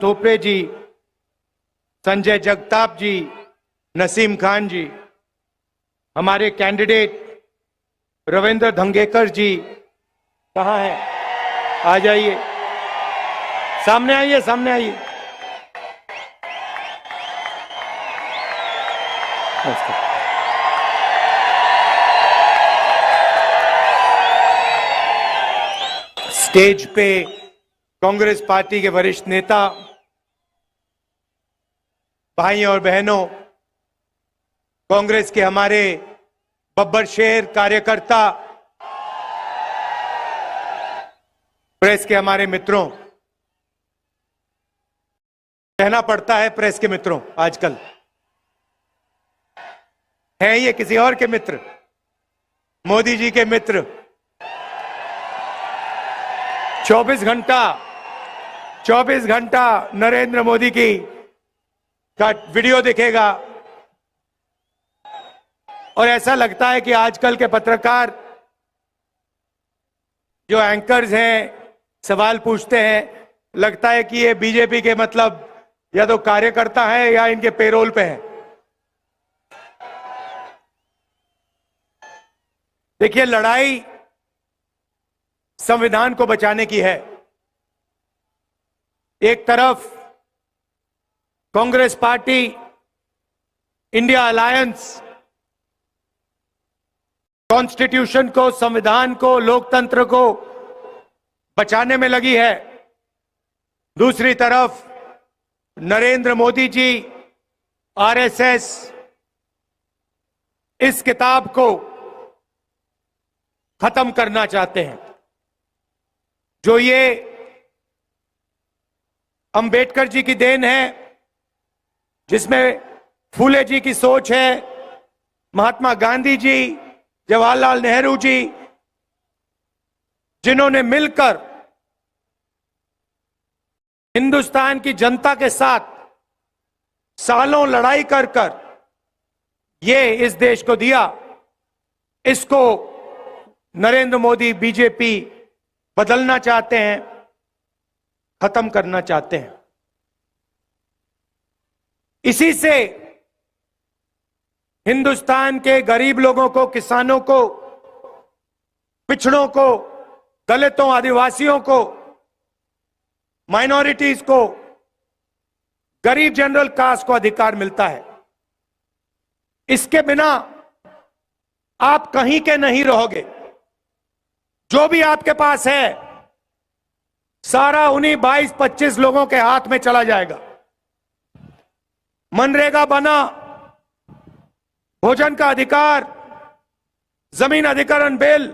टोपरे जी, संजय जगताप जी, नसीम खान जी, हमारे कैंडिडेट रविंद्र धंगेकर जी कहाँ हैं? आ जाइए, सामने आइए, सामने आइए। स्टेज पे कांग्रेस पार्टी के वरिष्ठ नेता, भाई और बहनों, कांग्रेस के हमारे बब्बर शेर कार्यकर्ता, प्रेस के हमारे मित्रों, कहना पड़ता है प्रेस के मित्रों, आजकल हैं ये किसी और के मित्र, मोदी जी के मित्र। 24 घंटा नरेंद्र मोदी की का वीडियो दिखेगा और ऐसा लगता है कि आजकल के पत्रकार जो एंकर्स हैं, सवाल पूछते हैं, लगता है कि ये बीजेपी के मतलब या तो कार्यकर्ता है या इनके पेरोल पे है। देखिए, लड़ाई संविधान को बचाने की है। एक तरफ Congress party, India alliance constitution को, संविधान को, लोकतंत्र को बचाने में लगी है। दूसरी तरफ नरेंद्र मोदी जी, आरएसएस इस किताब को खत्म करना चाहते हैं। जो ये अंबेडकर जी की देन है, जिसमें फूले जी की सोच है, महात्मा गांधी जी, जवाहरलाल नेहरू जी, जिन्होंने मिलकर हिंदुस्तान की जनता के साथ सालों लड़ाई कर कर ये इस देश को दिया, इसको नरेंद्र मोदी, बीजेपी बदलना चाहते हैं, खत्म करना चाहते हैं। इसी से हिंदुस्तान के गरीब लोगों को, किसानों को, पिछड़ों को, दलितों, आदिवासियों को, माइनॉरिटीज को, गरीब जनरल कास्ट को अधिकार मिलता है। इसके बिना आप कहीं के नहीं रहोगे। जो भी आपके पास है सारा उन्हीं 22-25 लोगों के हाथ में चला जाएगा। मनरेगा बना, भोजन का अधिकार, जमीन अधिग्रहण बिल,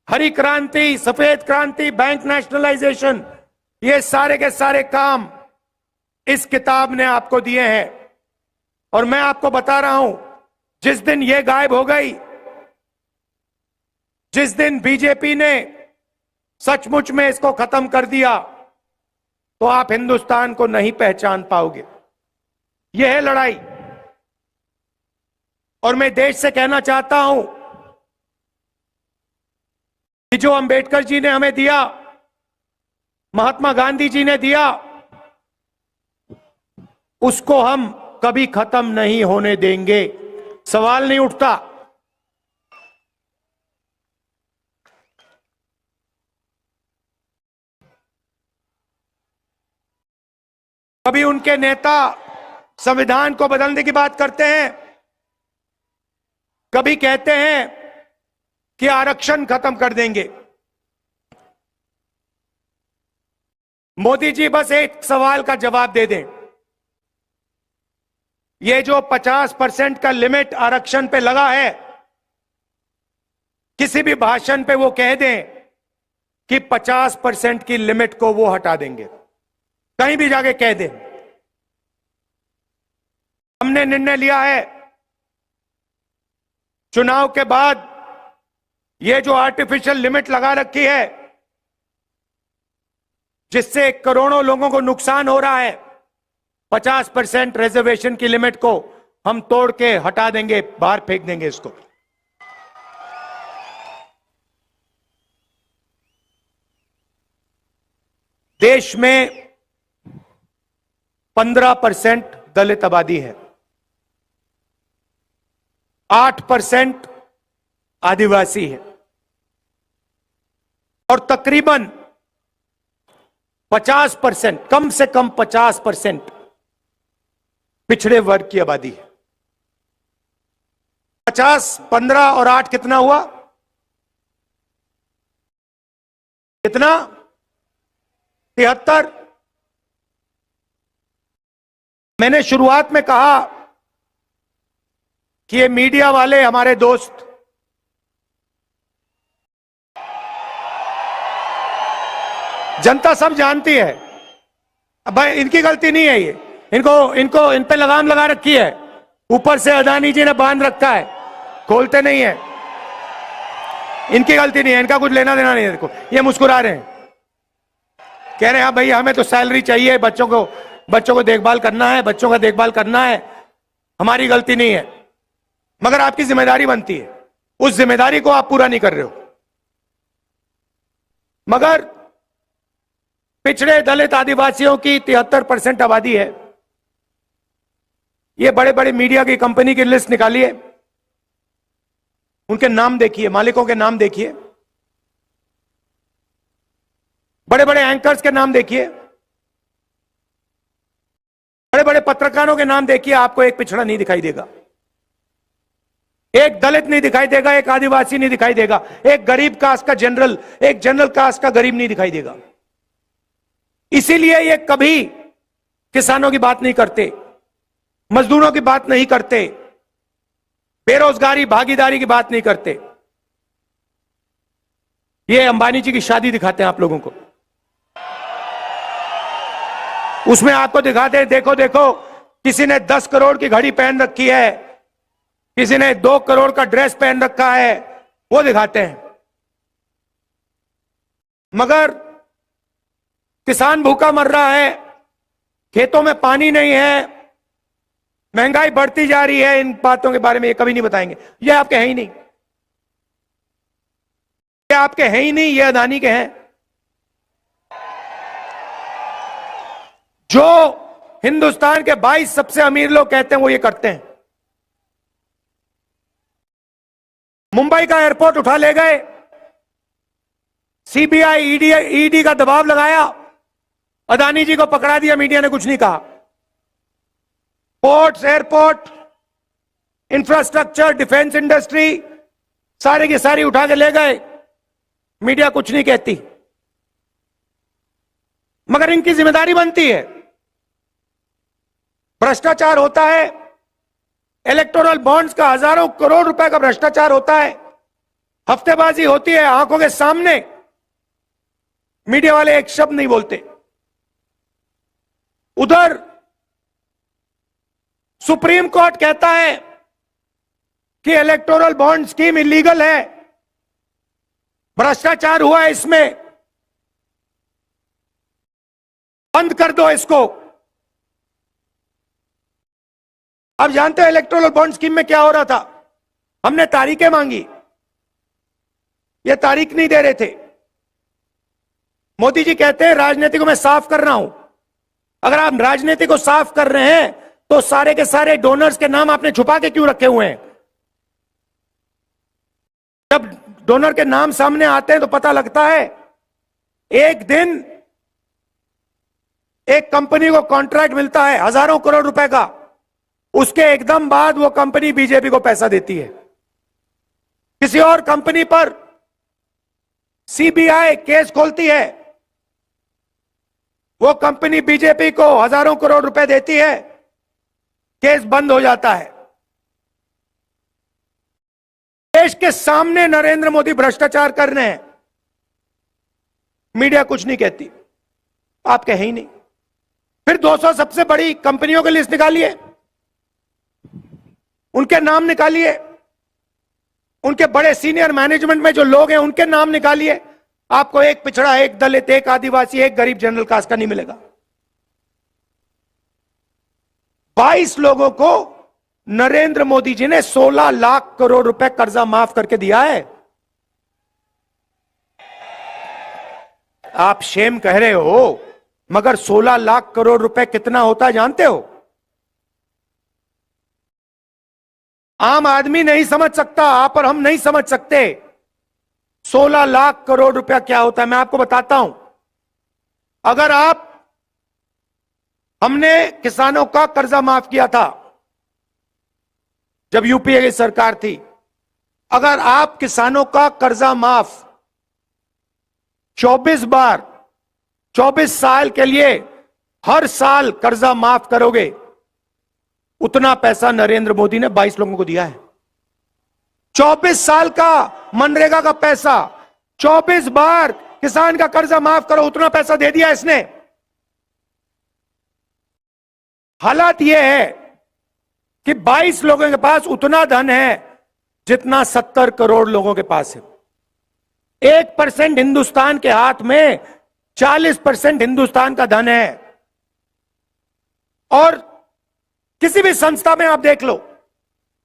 हरी क्रांति, सफेद क्रांति, बैंक नेशनलाइजेशन, ये सारे के सारे काम इस किताब ने आपको दिए हैं। और मैं आपको बता रहा हूं, जिस दिन ये गायब हो गई, जिस दिन बीजेपी ने सचमुच में इसको खत्म कर दिया, तो आप हिंदुस्तान को नहीं पहचान पाओगे। यह है लड़ाई। और मैं देश से कहना चाहता हूं कि जो अंबेडकर जी ने हमें दिया, महात्मा गांधी जी ने दिया, उसको हम कभी खत्म नहीं होने देंगे। सवाल नहीं उठता। कभी उनके नेता संविधान को बदलने की बात करते हैं, कभी कहते हैं कि आरक्षण खत्म कर देंगे। मोदी जी बस एक सवाल का जवाब दे दें। ये जो 50% का लिमिट आरक्षण पे लगा है, किसी भी भाषण पे वो कह दें कि 50% की लिमिट को वो हटा देंगे, कहीं भी जाके कह दें। हमने निर्णय लिया है, चुनाव के बाद ये जो आर्टिफिशियल लिमिट लगा रखी है, जिससे करोड़ों लोगों को नुकसान हो रहा है, 50% रिजर्वेशन की लिमिट को हम तोड़ के हटा देंगे, बाहर फेंक देंगे इसको। देश में 15% दलित आबादी है, 8% आदिवासी है और तकरीबन 50%, कम से कम 50% पिछड़े वर्ग की आबादी है। 50, 15 और 8 कितना हुआ? कितना? 73। मैंने शुरुआत में कहा कि ये मीडिया वाले हमारे दोस्त जनता सब जानती है। अब भाई इनकी गलती नहीं है, ये इन पे लगाम लगा रखी है, ऊपर से अदानी जी ने बांध रखा है, खोलते नहीं है। इनकी गलती नहीं है, इनका कुछ लेना देना नहीं है। देखो ये मुस्कुरा रहे हैं, कह रहे हैं हाँ भाई हमें तो सैलरी चाहिए, बच्चों को देखभाल करना है, बच्चों का देखभाल करना है, हमारी गलती नहीं है। मगर आपकी जिम्मेदारी बनती है, उस जिम्मेदारी को आप पूरा नहीं कर रहे हो। मगर पिछड़े दलित आदिवासियों की 73% आबादी है। ये बड़े बड़े मीडिया की कंपनी की लिस्ट निकालिए, उनके नाम देखिए, मालिकों के नाम देखिए, बड़े बड़े एंकर्स के नाम देखिए, बड़े बड़े पत्रकारों के नाम देखिए, आपको एक पिछड़ा नहीं दिखाई देगा, एक दलित नहीं दिखाई देगा, एक आदिवासी नहीं दिखाई देगा, एक गरीब कास्ट का जनरल, एक जनरल कास्ट का गरीब नहीं दिखाई देगा। इसीलिए ये कभी किसानों की बात नहीं करते, मजदूरों की बात नहीं करते, बेरोजगारी भागीदारी की बात नहीं करते। ये अंबानी जी की शादी दिखाते हैं आप लोगों को, उसमें आपको दिखाते हैं देखो देखो किसी ने 10 करोड़ की घड़ी पहन रखी है, किसी ने 2 करोड़ का ड्रेस पहन रखा है, वो दिखाते हैं। मगर किसान भूखा मर रहा है, खेतों में पानी नहीं है, महंगाई बढ़ती जा रही है, इन बातों के बारे में ये कभी नहीं बताएंगे। ये आपके हैं ही नहीं, ये आपके हैं ही नहीं, ये अदानी के हैं। जो हिंदुस्तान के 22 सबसे अमीर लोग कहते हैं वो ये करते हैं। मुंबई का एयरपोर्ट उठा ले गए, सीबीआई ईडी का दबाव लगाया, अदानी जी को पकड़ा दिया, मीडिया ने कुछ नहीं कहा। Ports, airport, infrastructure, defence industry सारी की सारी उठा के ले गए, मीडिया कुछ नहीं कहती। मगर इनकी जिम्मेदारी बनती है। भ्रष्टाचार होता है, इलेक्टोरल बॉन्ड्स का हजारों करोड़ रुपए का भ्रष्टाचार होता है, हफ्तेबाजी होती है आंखों के सामने, मीडिया वाले एक शब्द नहीं बोलते। उधर सुप्रीम कोर्ट कहता है कि इलेक्टोरल बॉन्ड स्कीम इलीगल है, भ्रष्टाचार हुआ है इसमें, बंद कर दो इसको। अब जानते हो इलेक्टोरल बॉन्ड स्कीम में क्या हो रहा था? हमने तारीखें मांगी, ये तारीख नहीं दे रहे थे। मोदी जी कहते हैं राजनीति को मैं साफ कर रहा हूं। अगर आप राजनीति को साफ कर रहे हैं तो सारे के सारे डोनर्स के नाम आपने छुपा के क्यों रखे हुए हैं? जब डोनर के नाम सामने आते हैं तो पता लगता है। एक दिन एक कंपनी को कॉन्ट्रैक्ट मिलता है हजारों करोड़ रुपए का, उसके एकदम बाद वो कंपनी बीजेपी को पैसा देती है। किसी और कंपनी पर सीबीआई केस खोलती है, वो कंपनी बीजेपी को हजारों करोड़ रुपए देती है, केस बंद हो जाता है। देश के सामने नरेंद्र मोदी भ्रष्टाचार कर रहे हैं, मीडिया कुछ नहीं कहती, आप कहे ही नहीं। फिर 200 सबसे बड़ी कंपनियों की लिस्ट निकालिए, उनके नाम निकालिए, उनके बड़े सीनियर मैनेजमेंट में जो लोग हैं उनके नाम निकालिए, आपको एक पिछड़ा, एक दलित, एक आदिवासी, एक गरीब जनरल कास्ट का नहीं मिलेगा। 22 लोगों को नरेंद्र मोदी जी ने 16 लाख करोड़ रुपए कर्जा माफ करके दिया है। आप शेम कह रहे हो, मगर 16 लाख करोड़ रुपए कितना होता है जानते हो? आम आदमी नहीं समझ सकता, आप और हम नहीं समझ सकते 16 लाख करोड़ रुपया क्या होता है। मैं आपको बताता हूं। अगर हमने किसानों का कर्जा माफ किया था जब यूपीए की सरकार थी, अगर आप किसानों का कर्जा माफ 24 बार 24 साल के लिए हर साल कर्जा माफ करोगे, उतना पैसा नरेंद्र मोदी ने 22 लोगों को दिया है। 24 साल का मनरेगा का पैसा 24 बार किसान का कर्जा माफ करो, उतना पैसा दे दिया इसने। हालात यह है कि 22 लोगों के पास उतना धन है जितना 70 करोड़ लोगों के पास है। 1% हिंदुस्तान के हाथ में 40% हिंदुस्तान का धन है। और किसी भी संस्था में आप देख लो,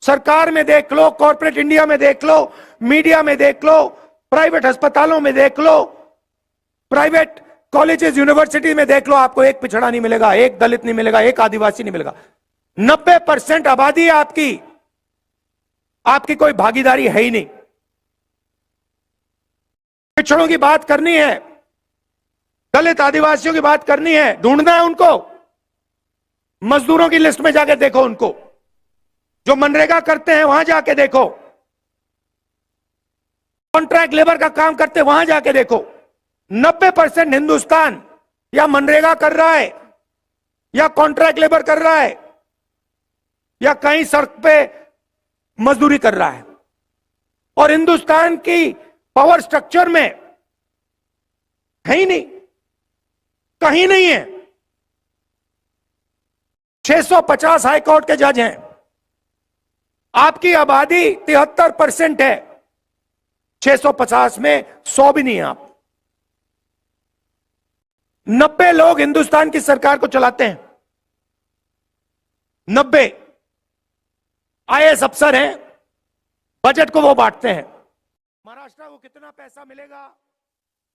सरकार में देख लो, कॉर्पोरेट इंडिया में देख लो, मीडिया में देख लो, प्राइवेट अस्पतालों में देख लो, प्राइवेट कॉलेजेस यूनिवर्सिटी में देख लो, आपको एक पिछड़ा नहीं मिलेगा, एक दलित नहीं मिलेगा, एक आदिवासी नहीं मिलेगा। 90% आबादी है आपकी कोई भागीदारी है ही नहीं। पिछड़ों की बात करनी है, दलित आदिवासियों की बात करनी है, ढूंढना है उनको। मजदूरों की लिस्ट में जाके देखो उनको, जो मनरेगा करते हैं वहां जाके देखो, कॉन्ट्रैक्ट लेबर का काम करते हैं वहां जाके देखो। 90% हिंदुस्तान या मनरेगा कर रहा है, या कॉन्ट्रैक्ट लेबर कर रहा है, या कहीं सड़क पे मजदूरी कर रहा है। और हिंदुस्तान की पावर स्ट्रक्चर में है ही नहीं, कहीं नहीं है। 650 हाईकोर्ट के जज हैं, आपकी आबादी 73% है, 650 में 100 भी नहीं है आप। 90 लोग हिंदुस्तान की सरकार को चलाते हैं, 90 आईएएस अफसर हैं, बजट को वो बांटते हैं। महाराष्ट्र को कितना पैसा मिलेगा,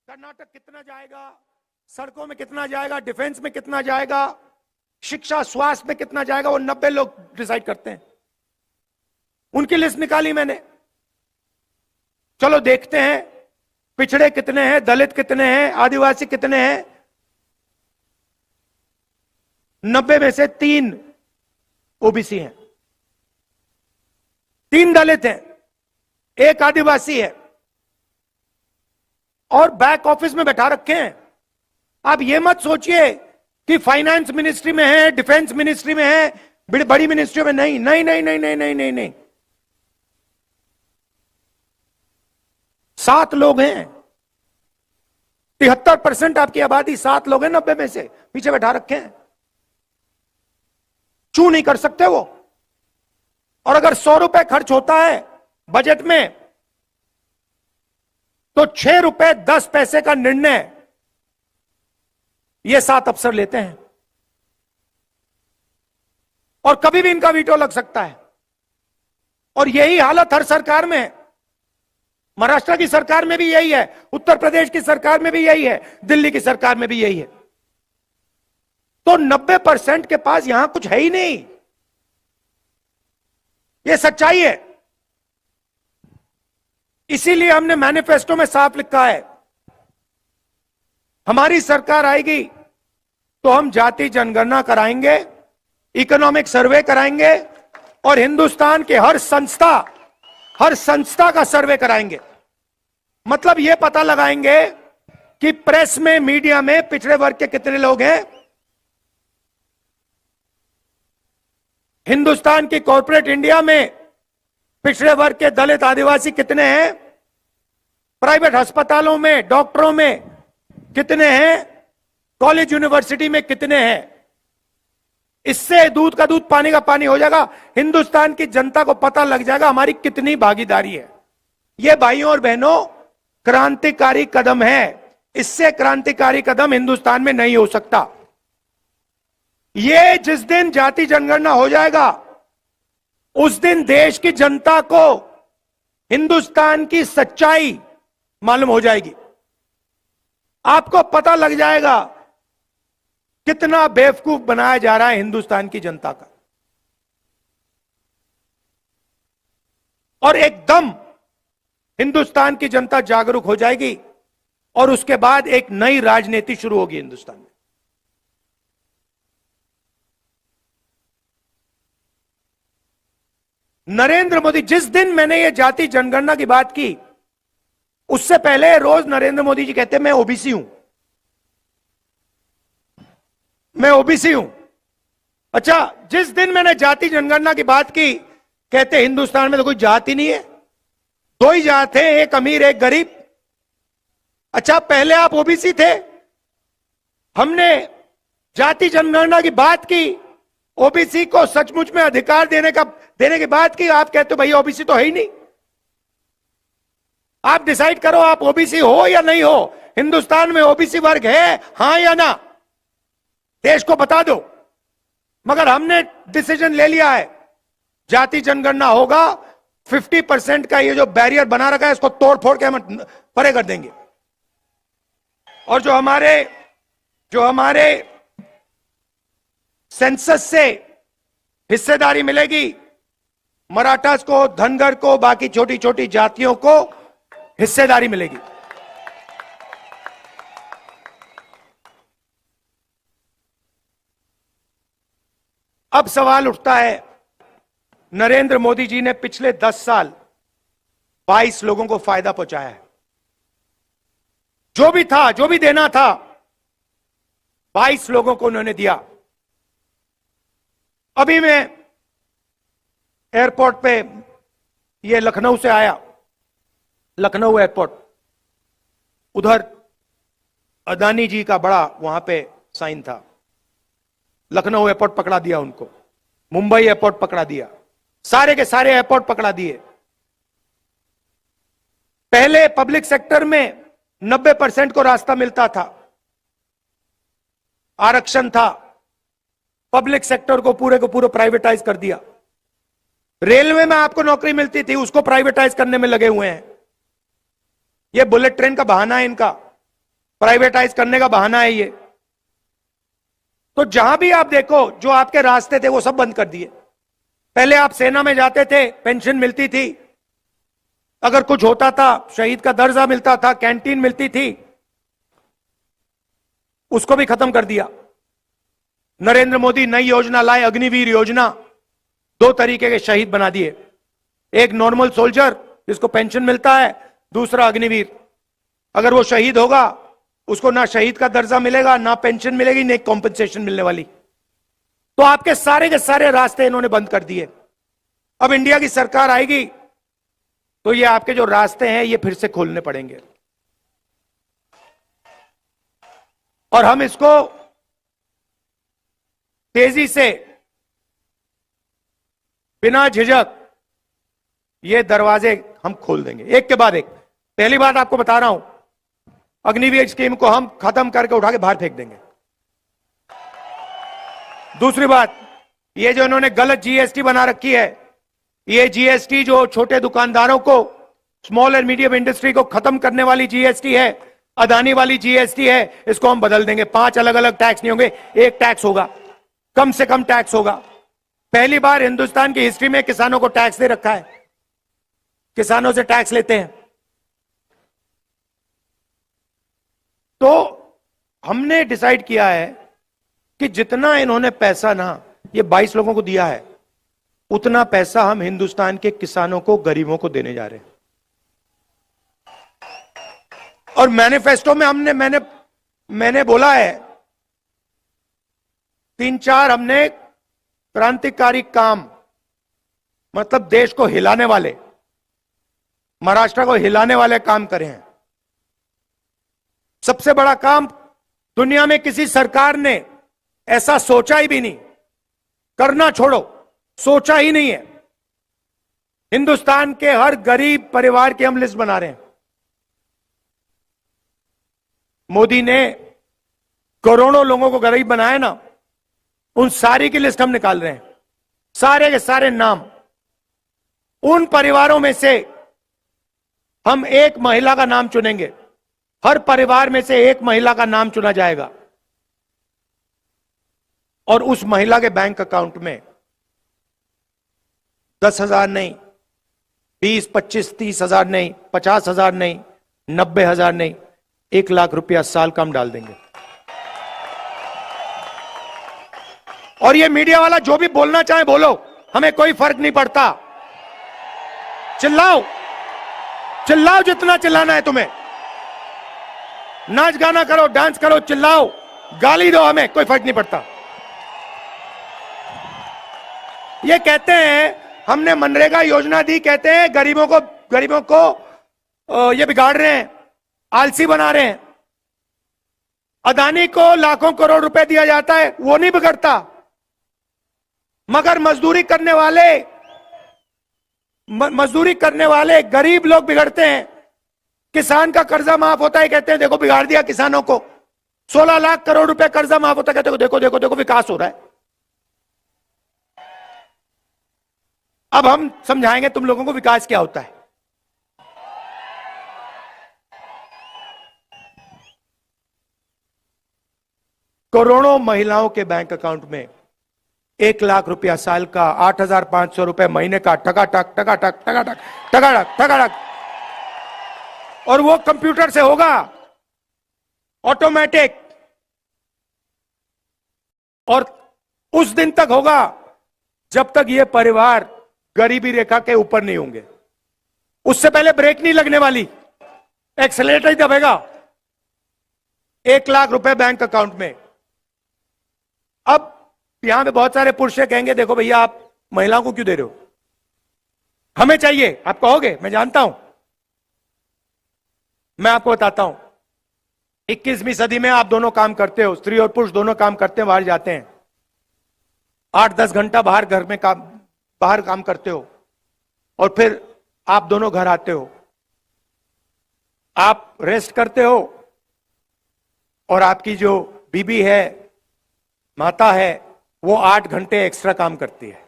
कर्नाटक कितना जाएगा, सड़कों में कितना जाएगा, डिफेंस में कितना जाएगा, शिक्षा स्वास्थ्य में कितना जाएगा, वो 90 लोग डिसाइड करते हैं। उनकी लिस्ट निकाली मैंने। चलो देखते हैं पिछड़े कितने हैं, दलित कितने हैं, आदिवासी कितने हैं। 90 में से 3 ओबीसी हैं, 3 दलित हैं, 1 आदिवासी है, और बैक ऑफिस में बैठा रखे हैं। आप ये मत सोचिए कि फाइनेंस मिनिस्ट्री में है, डिफेंस मिनिस्ट्री में है, बड़ी मिनिस्ट्री में नहीं, नहीं नहीं नहीं नहीं नहीं नहीं नहीं। 7 लोग हैं, 73% आपकी आबादी, 7 लोग हैं 90 में से, पीछे बैठा रखे हैं। चू नहीं कर सकते वो। और अगर 100 रुपए खर्च होता है बजट में, तो 6 रुपए 10 पैसे का निर्णय ये 7 अफसर लेते हैं, और कभी भी इनका वीटो लग सकता है। और यही हालत हर सरकार में है। महाराष्ट्र की सरकार में भी यही है, उत्तर प्रदेश की सरकार में भी यही है, दिल्ली की सरकार में भी यही है। तो 90% के पास यहां कुछ है ही नहीं, यह सच्चाई है। इसीलिए हमने मैनिफेस्टो में साफ लिखा है, हमारी सरकार आएगी तो हम जाति जनगणना कराएंगे, इकोनॉमिक सर्वे कराएंगे, और हिंदुस्तान के हर संस्था का सर्वे कराएंगे। मतलब यह पता लगाएंगे कि प्रेस में, मीडिया में पिछड़े वर्ग के कितने लोग हैं, हिंदुस्तान की कॉर्पोरेट इंडिया में पिछड़े वर्ग के दलित आदिवासी कितने हैं, प्राइवेट अस्पतालों में डॉक्टरों में कितने हैं, कॉलेज यूनिवर्सिटी में कितने हैं। इससे दूध का दूध पानी का पानी हो जाएगा। हिंदुस्तान की जनता को पता लग जाएगा हमारी कितनी भागीदारी है। यह भाइयों और बहनों क्रांतिकारी कदम है। इससे क्रांतिकारी कदम हिंदुस्तान में नहीं हो सकता। ये जिस दिन जाति जनगणना हो जाएगा, उस दिन देश की जनता को हिंदुस्तान की सच्चाई मालूम हो जाएगी। आपको पता लग जाएगा कितना बेवकूफ बनाया जा रहा है हिंदुस्तान की जनता का। और एकदम हिंदुस्तान की जनता जागरूक हो जाएगी और उसके बाद एक नई राजनीति शुरू होगी हिंदुस्तान में। नरेंद्र मोदी, जिस दिन मैंने ये जाति जनगणना की बात की, उससे पहले रोज नरेंद्र मोदी जी कहते मैं ओबीसी हूं, मैं ओबीसी हूं। अच्छा, जिस दिन मैंने जाति जनगणना की बात की, कहते हिंदुस्तान में तो कोई जाति नहीं है, दो ही जात है, एक अमीर एक गरीब। अच्छा, पहले आप ओबीसी थे, हमने जाति जनगणना की बात की, ओबीसी को सचमुच में अधिकार देने की बात की, आप कहते हो भाई ओबीसी तो है ही नहीं। आप डिसाइड करो, आप ओबीसी हो या नहीं हो। हिंदुस्तान में ओबीसी वर्ग है, हां या ना, देश को बता दो। मगर हमने डिसीजन ले लिया है, जाति जनगणना होगा। 50% का ये जो बैरियर बना रखा है, इसको तोड़ फोड़ के हम परे कर देंगे। और जो हमारे सेंसस से हिस्सेदारी मिलेगी, मराठास को, धनगर को, बाकी छोटी छोटी जातियों को हिस्सेदारी मिलेगी। अब सवाल उठता है, नरेंद्र मोदी जी ने पिछले 10 साल 22 लोगों को फायदा पहुंचाया है। जो भी था, जो भी देना था, 22 लोगों को उन्होंने दिया। अभी मैं एयरपोर्ट पे, ये लखनऊ से आया, लखनऊ एयरपोर्ट, उधर अदानी जी का बड़ा वहां पे साइन था। लखनऊ एयरपोर्ट पकड़ा दिया उनको, मुंबई एयरपोर्ट पकड़ा दिया, सारे के सारे एयरपोर्ट पकड़ा दिए। पहले पब्लिक सेक्टर में 90% को रास्ता मिलता था, आरक्षण था। पब्लिक सेक्टर को पूरे प्राइवेटाइज कर दिया। रेलवे में आपको नौकरी मिलती थी, उसको प्राइवेटाइज करने में लगे हुए हैं। ये बुलेट ट्रेन का बहाना है इनका, प्राइवेटाइज करने का बहाना है ये। तो जहां भी आप देखो, जो आपके रास्ते थे वो सब बंद कर दिए। पहले आप सेना में जाते थे, पेंशन मिलती थी, अगर कुछ होता था शहीद का दर्जा मिलता था, कैंटीन मिलती थी, उसको भी खत्म कर दिया। नरेंद्र मोदी नई योजना लाए, अग्निवीर योजना। 2 तरीके के शहीद बना दिए, एक नॉर्मल सोल्जर जिसको पेंशन मिलता है, दूसरा अग्निवीर। अगर वो शहीद होगा, उसको ना शहीद का दर्जा मिलेगा, ना पेंशन मिलेगी, ना कॉम्पेंसेशन मिलने वाली। तो आपके सारे के सारे रास्ते इन्होंने बंद कर दिए। अब इंडिया की सरकार आएगी तो ये आपके जो रास्ते हैं ये फिर से खोलने पड़ेंगे, और हम इसको तेजी से, बिना झिझक ये दरवाजे हम खोल देंगे, एक के बाद एक। पहली बात आपको बता रहा हूं, अग्निवीर स्कीम को हम खत्म करके उठा के बाहर फेंक देंगे। दूसरी बात, ये जो इन्होंने गलत जीएसटी बना रखी है, ये जीएसटी जो छोटे दुकानदारों को, स्मॉल एंड मीडियम इंडस्ट्री को खत्म करने वाली जीएसटी है, अदानी वाली जीएसटी है, इसको हम बदल देंगे। 5 अलग अलग टैक्स नहीं होंगे, एक टैक्स होगा, कम से कम टैक्स होगा। पहली बार हिंदुस्तान की हिस्ट्री में किसानों को टैक्स दे रखा है, किसानों से टैक्स लेते हैं। तो हमने डिसाइड किया है कि जितना इन्होंने पैसा ना ये 22 लोगों को दिया है, उतना पैसा हम हिंदुस्तान के किसानों को, गरीबों को देने जा रहे हैं। और मैनिफेस्टो में मैंने बोला है 3-4 हमने क्रांतिकारी काम, मतलब देश को हिलाने वाले, महाराष्ट्र को हिलाने वाले काम करे हैं। सबसे बड़ा काम दुनिया में किसी सरकार ने ऐसा सोचा ही भी नहीं, करना छोड़ो, सोचा ही नहीं है। हिंदुस्तान के हर गरीब परिवार की हम लिस्ट बना रहे हैं। मोदी ने करोड़ों लोगों को गरीब बनाया ना, उन सारी की लिस्ट हम निकाल रहे हैं, सारे के सारे नाम। उन परिवारों में से हम एक महिला का नाम चुनेंगे, हर परिवार में से एक महिला का नाम चुना जाएगा। और उस महिला के बैंक अकाउंट में 10,000 नहीं, 20, 25, 30,000 नहीं, 50,000 नहीं, 90,000 नहीं, 1,00,000 रुपया साल का हम डाल देंगे। और ये मीडिया वाला जो भी बोलना चाहे बोलो, हमें कोई फर्क नहीं पड़ता। चिल्लाओ, चिल्लाओ जितना चिल्लाना है तुम्हें, नाच गाना करो, डांस करो, चिल्लाओ, गाली दो, हमें कोई फर्क नहीं पड़ता। ये कहते हैं हमने मनरेगा योजना दी, कहते हैं गरीबों को ये बिगाड़ रहे हैं, आलसी बना रहे हैं। अदानी को लाखों करोड़ रुपए दिया जाता है, वो नहीं बिगड़ता, मगर मजदूरी करने वाले गरीब लोग बिगड़ते हैं। किसान का कर्जा माफ होता है, कहते हैं देखो बिगाड़ दिया किसानों को, 16 लाख करोड़ रुपए कर्जा माफ होता है, कहते हैं देखो देखो देखो विकास हो रहा है। अब हम समझाएंगे तुम लोगों को विकास क्या होता है। करोड़ों महिलाओं के बैंक अकाउंट में 1,00,000 रुपया साल का, 8,500 रुपए महीने का, टकाटक टकाटक टकाटक टकाटक टकाटक। और वो कंप्यूटर से होगा, ऑटोमेटिक, और उस दिन तक होगा जब तक ये परिवार गरीबी रेखा के ऊपर नहीं होंगे। उससे पहले ब्रेक नहीं लगने वाली, एक्सेलेरेटर ही दबेगा। 1,00,000 रुपए बैंक अकाउंट में। अब यहां पे बहुत सारे पुरुष कहेंगे देखो भैया आप महिलाओं को क्यों दे रहे हो, हमें चाहिए। आप कहोगे, मैं जानता हूं, मैं आपको बताता हूं, 21वीं सदी में आप दोनों काम करते हो, स्त्री और पुरुष दोनों काम करते हैं, बाहर जाते हैं, 8-10 घंटा बाहर काम करते हो, और फिर आप दोनों घर आते हो, आप रेस्ट करते हो, और आपकी जो बीबी है, माता है, वो 8 घंटे एक्स्ट्रा काम करती है।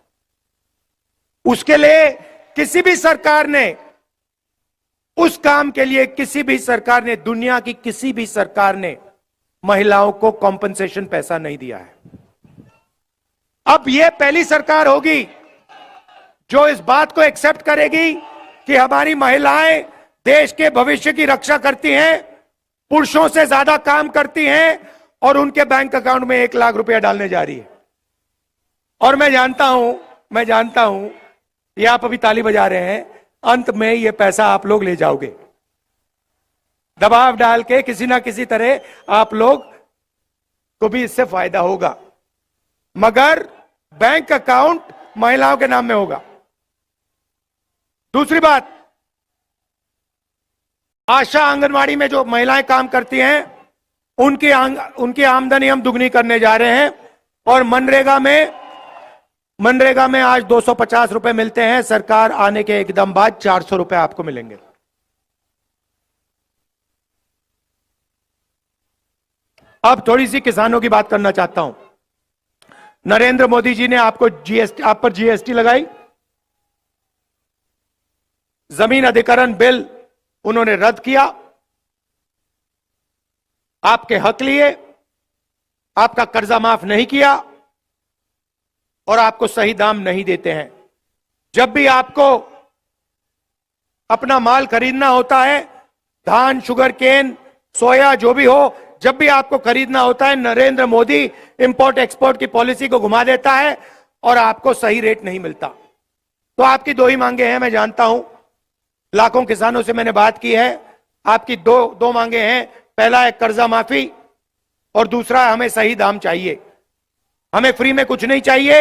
उसके लिए किसी भी सरकार ने, उस काम के लिए किसी भी सरकार ने, दुनिया की किसी भी सरकार ने महिलाओं को कॉम्पनसेशन पैसा नहीं दिया है। अब यह पहली सरकार होगी जो इस बात को एक्सेप्ट करेगी कि हमारी महिलाएं देश के भविष्य की रक्षा करती हैं, पुरुषों से ज्यादा काम करती हैं, और उनके बैंक अकाउंट में 1,00,000 रुपया डालने जा रही है। और मैं जानता हूं, ये आप अभी ताली बजा रहे हैं, अंत में ये पैसा आप लोग ले जाओगे, दबाव डाल के किसी ना किसी तरह आप लोग को भी इससे फायदा होगा, मगर बैंक अकाउंट महिलाओं के नाम में होगा। दूसरी बात, आशा आंगनवाड़ी में जो महिलाएं काम करती हैं, उनकी आमदनी हम दुगनी करने जा रहे हैं। और मनरेगा में आज 250 रुपए मिलते हैं, सरकार आने के एकदम बाद 400 रुपए आपको मिलेंगे। अब थोड़ी सी किसानों की बात करना चाहता हूं। नरेंद्र मोदी जी ने आप पर जीएसटी लगाई, जमीन अधिग्रहण बिल उन्होंने रद्द किया, आपके हक लिए, आपका कर्जा माफ नहीं किया, और आपको सही दाम नहीं देते हैं। जब भी आपको अपना माल खरीदना होता है, धान, शुगर केन, सोया, जो भी हो, जब भी आपको खरीदना होता है, नरेंद्र मोदी इंपोर्ट एक्सपोर्ट की पॉलिसी को घुमा देता है और आपको सही रेट नहीं मिलता। तो आपकी दो ही मांगे हैं, मैं जानता हूं, लाखों किसानों से मैंने बात की है। आपकी दो मांगे हैं, पहला है कर्जा माफी, और दूसरा हमें सही दाम चाहिए। हमें फ्री में कुछ नहीं चाहिए,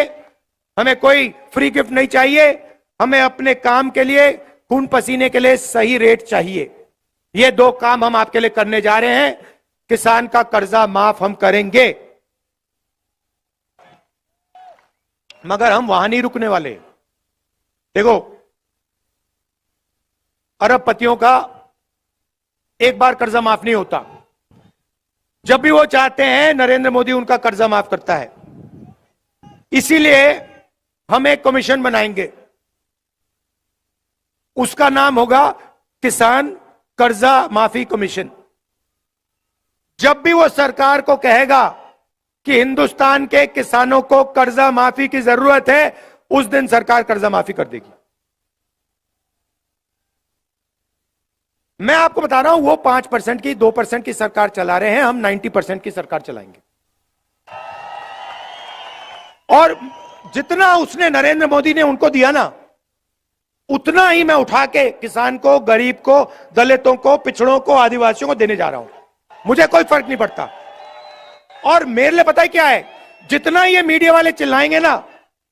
हमें कोई फ्री गिफ्ट नहीं चाहिए, हमें अपने काम के लिए, खून पसीने के लिए सही रेट चाहिए। ये 2 काम हम आपके लिए करने जा रहे हैं। किसान का कर्जा माफ हम करेंगे, मगर हम वहां नहीं रुकने वाले। देखो, अरबपतियों का एक बार कर्जा माफ नहीं होता, जब भी वो चाहते हैं नरेंद्र मोदी उनका कर्जा माफ करता है। इसीलिए हम एक कमीशन बनाएंगे, उसका नाम होगा किसान कर्जा माफी कमीशन। जब भी वो सरकार को कहेगा कि हिंदुस्तान के किसानों को कर्जा माफी की जरूरत है, उस दिन सरकार कर्जा माफी कर देगी। मैं आपको बता रहा हूं, वो 5% की 2% की सरकार चला रहे हैं, हम 90% की सरकार चलाएंगे। और जितना उसने नरेंद्र मोदी ने उनको दिया ना, उतना ही मैं उठा के किसान को, गरीब को, दलितों को, पिछड़ों को, आदिवासियों को देने जा रहा हूं। मुझे कोई फर्क नहीं पड़ता। और मेरे लिए पता है क्या है, जितना ये मीडिया वाले चिल्लाएंगे ना,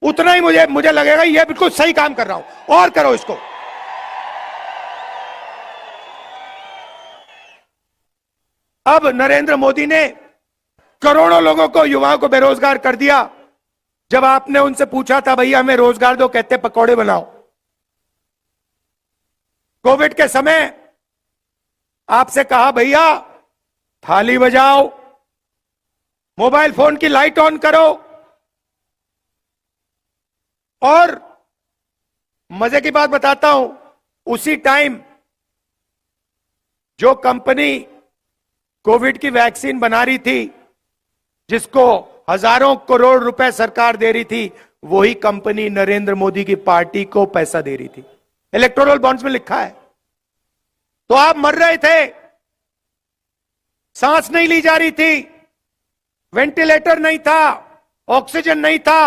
उतना ही मुझे लगेगा ये बिल्कुल सही काम कर रहा हूं, और करो इसको। अब नरेंद्र मोदी ने करोड़ों लोगों को, युवाओं को बेरोजगार कर दिया। जब आपने उनसे पूछा था भैया हमें रोजगार दो, कहते पकौड़े बनाओ। कोविड के समय आपसे कहा भैया थाली बजाओ, मोबाइल फोन की लाइट ऑन करो। और मजे की बात बताता हूं, उसी टाइम जो कंपनी कोविड की वैक्सीन बना रही थी, जिसको हजारों करोड़ रुपए सरकार दे रही थी, वही कंपनी नरेंद्र मोदी की पार्टी को पैसा दे रही थी। इलेक्टोरल बॉन्ड्स में लिखा है। तो आप मर रहे थे, सांस नहीं ली जा रही थी, वेंटिलेटर नहीं था, ऑक्सीजन नहीं था,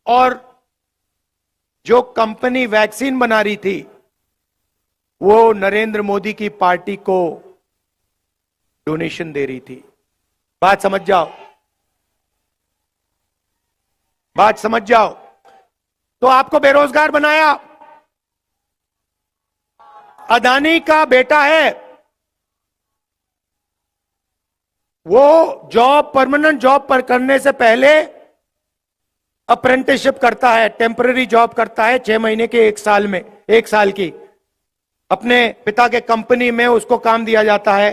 और जो कंपनी वैक्सीन बना रही थी वो नरेंद्र मोदी की पार्टी को डोनेशन दे रही थी। बात समझ जाओ, बात समझ जाओ। तो आपको बेरोजगार बनाया। अदानी का बेटा है, वो जॉब, परमानेंट जॉब पर करने से पहले अप्रेंटिसशिप करता है, टेम्पररी जॉब करता है 6 महीने के, 1 साल में, 1 साल की। अपने पिता के कंपनी में उसको काम दिया जाता है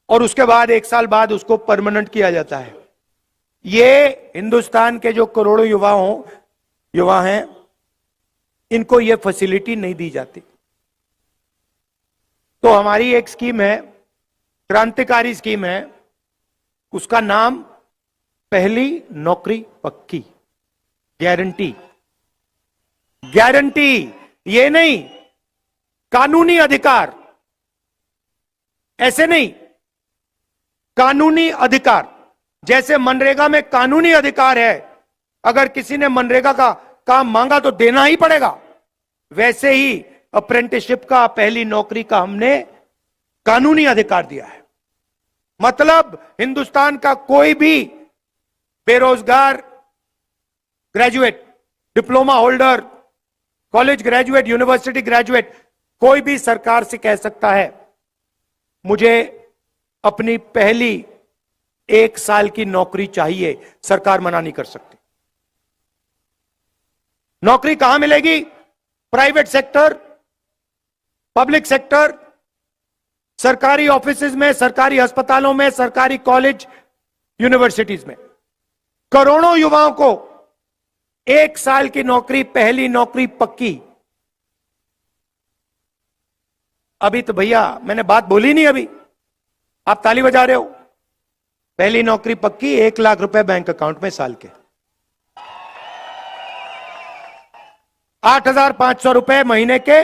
और उसके बाद 1 साल बाद उसको परमानेंट किया जाता है। ये हिंदुस्तान के जो करोड़ों युवा हैं, इनको ये फैसिलिटी नहीं दी जाती। तो हमारी एक स्कीम है, क्रांतिकारी स्कीम है, उसका नाम पहली नौकरी पक्की, गारंटी। गारंटी, ये नहीं कानूनी अधिकार, ऐसे नहीं, कानूनी अधिकार। जैसे मनरेगा में कानूनी अधिकार है, अगर किसी ने मनरेगा का काम मांगा तो देना ही पड़ेगा, वैसे ही अप्रेंटिसशिप का, पहली नौकरी का हमने कानूनी अधिकार दिया है। मतलब हिंदुस्तान का कोई भी बेरोजगार graduate, diploma holder, college graduate, university graduate, कोई भी सरकार से कह सकता है मुझे अपनी पहली 1 साल की नौकरी चाहिए, सरकार मना नहीं कर सकती। नौकरी कहां मिलेगी? प्राइवेट सेक्टर, पब्लिक सेक्टर, सरकारी ऑफिसेज में, सरकारी अस्पतालों में, सरकारी कॉलेज, यूनिवर्सिटीज में। करोड़ों युवाओं को 1 साल की नौकरी, पहली नौकरी पक्की। अभी तो भैया मैंने बात बोली नहीं, अभी आप ताली बजा रहे हो। पहली नौकरी पक्की, 1 लाख रुपए बैंक अकाउंट में साल के, 8,500 रुपए महीने के,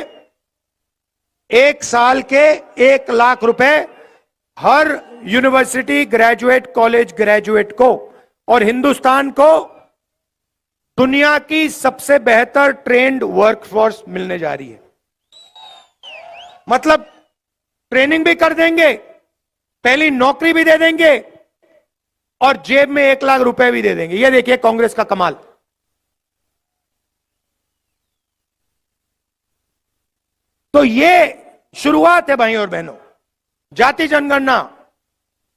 1 साल के 1 लाख रुपए हर यूनिवर्सिटी ग्रेजुएट, कॉलेज ग्रेजुएट को। और हिंदुस्तान को दुनिया की सबसे बेहतर ट्रेंड वर्कफोर्स मिलने जा रही है। मतलब ट्रेनिंग भी कर देंगे, पहली नौकरी भी दे देंगे, और जेब में 1 लाख रुपए भी दे देंगे। ये देखिए कांग्रेस का कमाल। तो ये शुरुआत है भाई और बहनों। जाति जनगणना,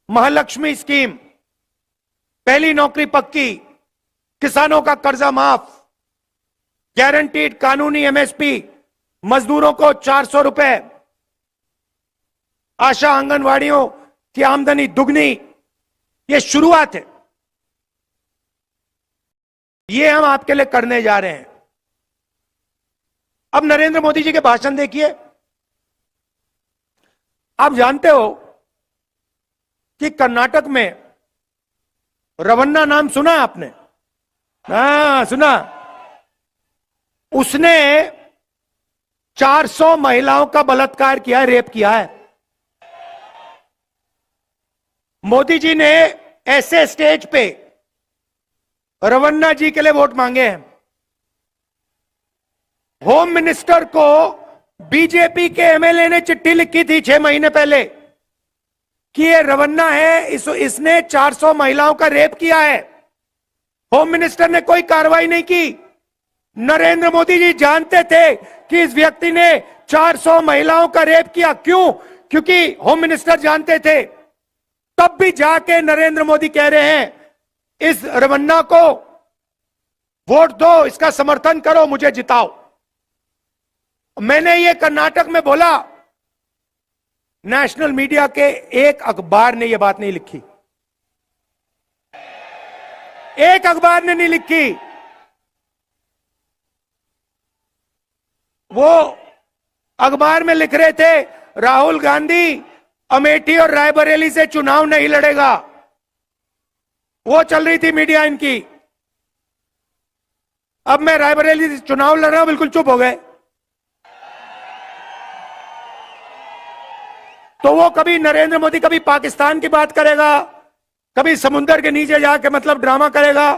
महालक्ष्मी स्कीम, पहली नौकरी पक्की, किसानों का कर्जा माफ, गारंटीड कानूनी एमएसपी, मजदूरों को 400 रुपए, आशा आंगनवाड़ियों की आमदनी दुगनी। ये शुरुआत है, ये हम आपके लिए करने जा रहे हैं। अब नरेंद्र मोदी जी के भाषण देखिए। आप जानते हो कि कर्नाटक में रवन्ना नाम सुना है आपने? हाँ सुना। उसने 400 महिलाओं का बलात्कार किया है, रेप किया है। मोदी जी ने ऐसे स्टेज पे रवन्ना जी के लिए वोट मांगे हैं। होम मिनिस्टर को बीजेपी के एमएलए ने चिट्ठी लिखी थी 6 महीने पहले कि ये रवन्ना है, इसने 400 महिलाओं का रेप किया है। होम मिनिस्टर ने कोई कार्रवाई नहीं की। नरेंद्र मोदी जी जानते थे कि इस व्यक्ति ने 400 महिलाओं का रेप किया। क्यों? क्योंकि होम मिनिस्टर जानते थे। तब भी जाके नरेंद्र मोदी कह रहे हैं इस रवन्ना को वोट दो, इसका समर्थन करो, मुझे जिताओ। मैंने ये कर्नाटक में बोला, नेशनल मीडिया के एक अखबार ने यह बात नहीं लिखी, एक अखबार ने नहीं लिखी। वो अखबार में लिख रहे थे राहुल गांधी अमेठी और रायबरेली से चुनाव नहीं लड़ेगा। वो चल रही थी मीडिया इनकी। अब मैं रायबरेली से चुनाव लड़ रहा हूं, बिल्कुल चुप हो गए। तो वो कभी नरेंद्र मोदी कभी पाकिस्तान की बात करेगा, कभी समुद्र के नीचे जाके मतलब ड्रामा करेगा।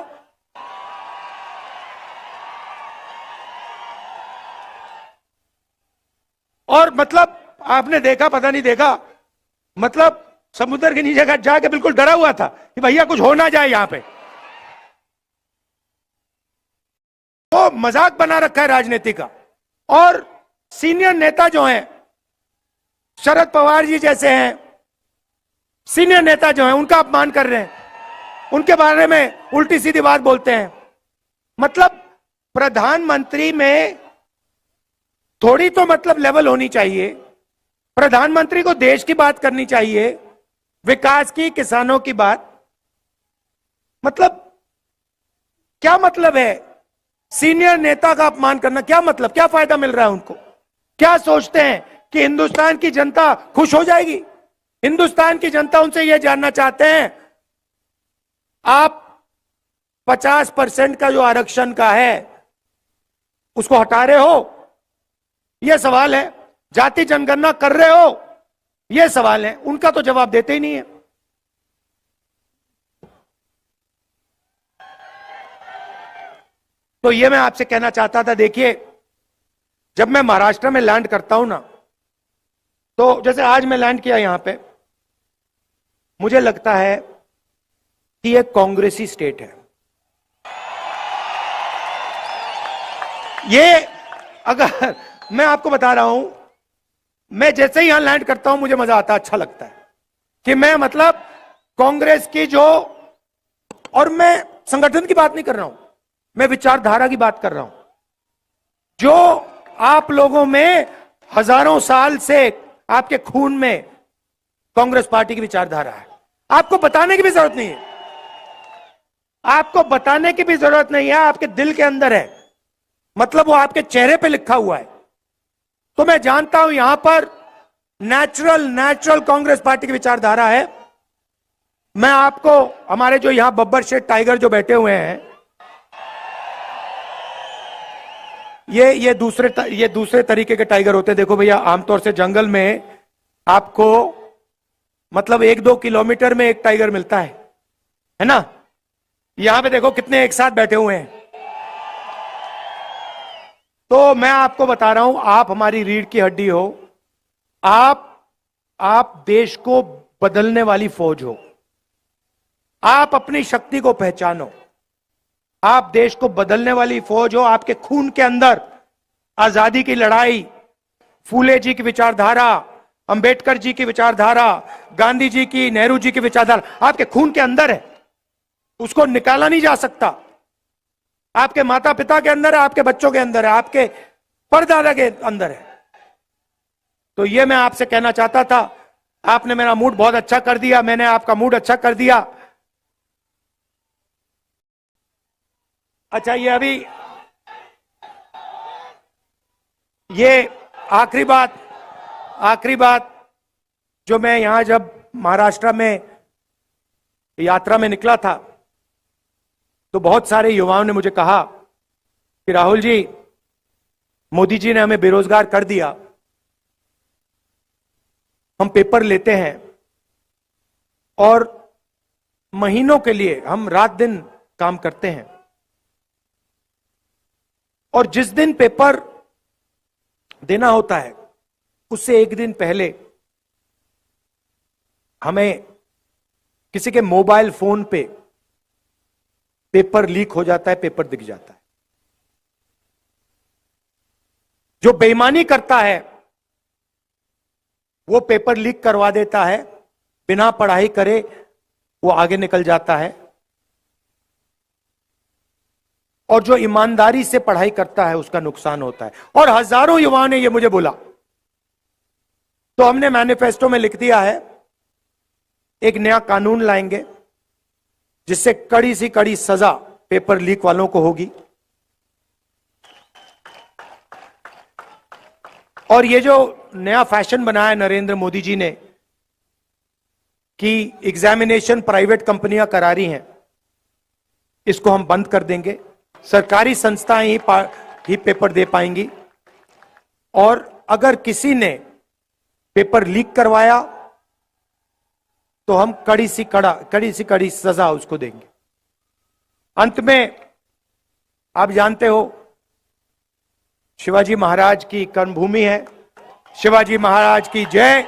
और मतलब आपने देखा, पता नहीं देखा, मतलब समुद्र के नीचे जाके बिल्कुल डरा हुआ था कि भैया कुछ हो ना जाए यहां पे। तो मजाक बना रखा है राजनीति का। और सीनियर नेता जो हैं, शरद पवार जी जैसे हैं सीनियर नेता जो हैं, उनका अपमान कर रहे हैं, उनके बारे में उल्टी सीधी बात बोलते हैं। मतलब प्रधानमंत्री में थोड़ी तो मतलब लेवल होनी चाहिए। प्रधानमंत्री को देश की बात करनी चाहिए, विकास की, किसानों की बात। मतलब क्या मतलब है सीनियर नेता का अपमान करना? क्या मतलब, क्या फायदा मिल रहा है उनको? क्या सोचते हैं कि हिंदुस्तान की जनता खुश हो जाएगी? हिंदुस्तान की जनता उनसे यह जानना चाहते हैं, आप 50% का जो आरक्षण का है उसको हटा रहे हो, यह सवाल है। जाति जनगणना कर रहे हो, यह सवाल है। उनका तो जवाब देते ही नहीं है। तो यह मैं आपसे कहना चाहता था। देखिए, जब मैं महाराष्ट्र में लैंड करता हूं ना, तो जैसे आज मैं लैंड किया यहां पे, मुझे लगता है कि यह कांग्रेसी स्टेट है। ये अगर मैं आपको बता रहा हूं, मैं जैसे ही यहां लैंड करता हूं मुझे मजा आता है, अच्छा लगता है कि मैं मतलब कांग्रेस की जो, और मैं संगठन की बात नहीं कर रहा हूं, मैं विचारधारा की बात कर रहा हूं। जो आप लोगों में हजारों साल से आपके खून में कांग्रेस पार्टी की विचारधारा है। आपको बताने की भी जरूरत नहीं है, आपको बताने की भी जरूरत नहीं है, आपके दिल के अंदर है। मतलब वो आपके चेहरे पे लिखा हुआ है। तो मैं जानता हूं यहां पर नेचुरल कांग्रेस पार्टी की विचारधारा है। मैं आपको, हमारे जो यहां बब्बर शेठ टाइगर जो बैठे हुए हैं, ये दूसरे तरीके के टाइगर होते हैं। देखो भैया, आमतौर से जंगल में आपको मतलब 1-2 किलोमीटर में एक टाइगर मिलता है ना? यहां पे देखो कितने एक साथ बैठे हुए हैं। तो मैं आपको बता रहा हूं, आप हमारी रीढ़ की हड्डी हो, आप देश को बदलने वाली फौज हो। आप अपनी शक्ति को पहचानो, आप देश को बदलने वाली फौज हो। आपके खून के अंदर आजादी की लड़ाई, फूले जी की विचारधारा, अंबेडकर जी की विचारधारा, गांधी जी की, नेहरू जी की विचारधारा आपके खून के अंदर है। उसको निकाला नहीं जा सकता। आपके माता पिता के अंदर है, आपके बच्चों के अंदर है, आपके परदादा के अंदर है। तो यह मैं आपसे कहना चाहता था। आपने मेरा मूड बहुत अच्छा कर दिया, मैंने आपका मूड अच्छा कर दिया। अच्छा, ये आखिरी बात जो मैं यहां जब महाराष्ट्र में यात्रा में निकला था तो बहुत सारे युवाओं ने मुझे कहा कि राहुल जी, मोदी जी ने हमें बेरोजगार कर दिया, हम पेपर लेते हैं और महीनों के लिए हम रात दिन काम करते हैं, और जिस दिन पेपर देना होता है उससे एक दिन पहले हमें किसी के मोबाइल फोन पे पेपर लीक हो जाता है, पेपर दिख जाता है। जो बेईमानी करता है वो पेपर लीक करवा देता है, बिना पढ़ाई करे वो आगे निकल जाता है, और जो ईमानदारी से पढ़ाई करता है उसका नुकसान होता है। और हजारों युवाओं ने ये मुझे बोला, तो हमने मैनिफेस्टो में लिख दिया है एक नया कानून लाएंगे जिससे कड़ी सी कड़ी सजा पेपर लीक वालों को होगी। और ये जो नया फैशन बनाया नरेंद्र मोदी जी ने कि एग्जामिनेशन प्राइवेट कंपनियां करा रही हैं, इसको हम बंद कर देंगे। सरकारी संस्थाएं ही पेपर दे पाएंगी, और अगर किसी ने पेपर लीक करवाया तो हम कड़ी सी कड़ी सजा उसको देंगे। अंत में आप जानते हो शिवाजी महाराज की कर्मभूमि है, शिवाजी महाराज की जय,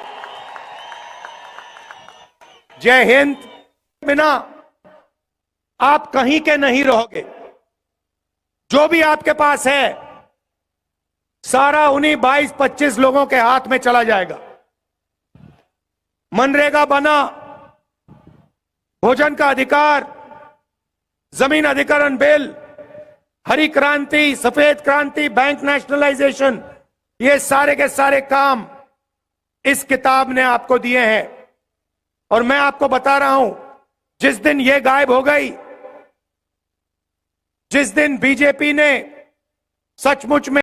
जय हिंद। बिना आप कहीं के नहीं रहोगे। जो भी आपके पास है सारा उन्हीं 22-25 लोगों के हाथ में चला जाएगा। मनरेगा बना, भोजन का अधिकार, जमीन अधिकरण बिल, हरी क्रांति, सफेद क्रांति, बैंक नेशनलाइजेशन, ये सारे के सारे काम इस किताब ने आपको दिए हैं। और मैं आपको बता रहा हूं, जिस दिन ये गायब हो गई, जिस दिन बीजेपी ने सचमुच में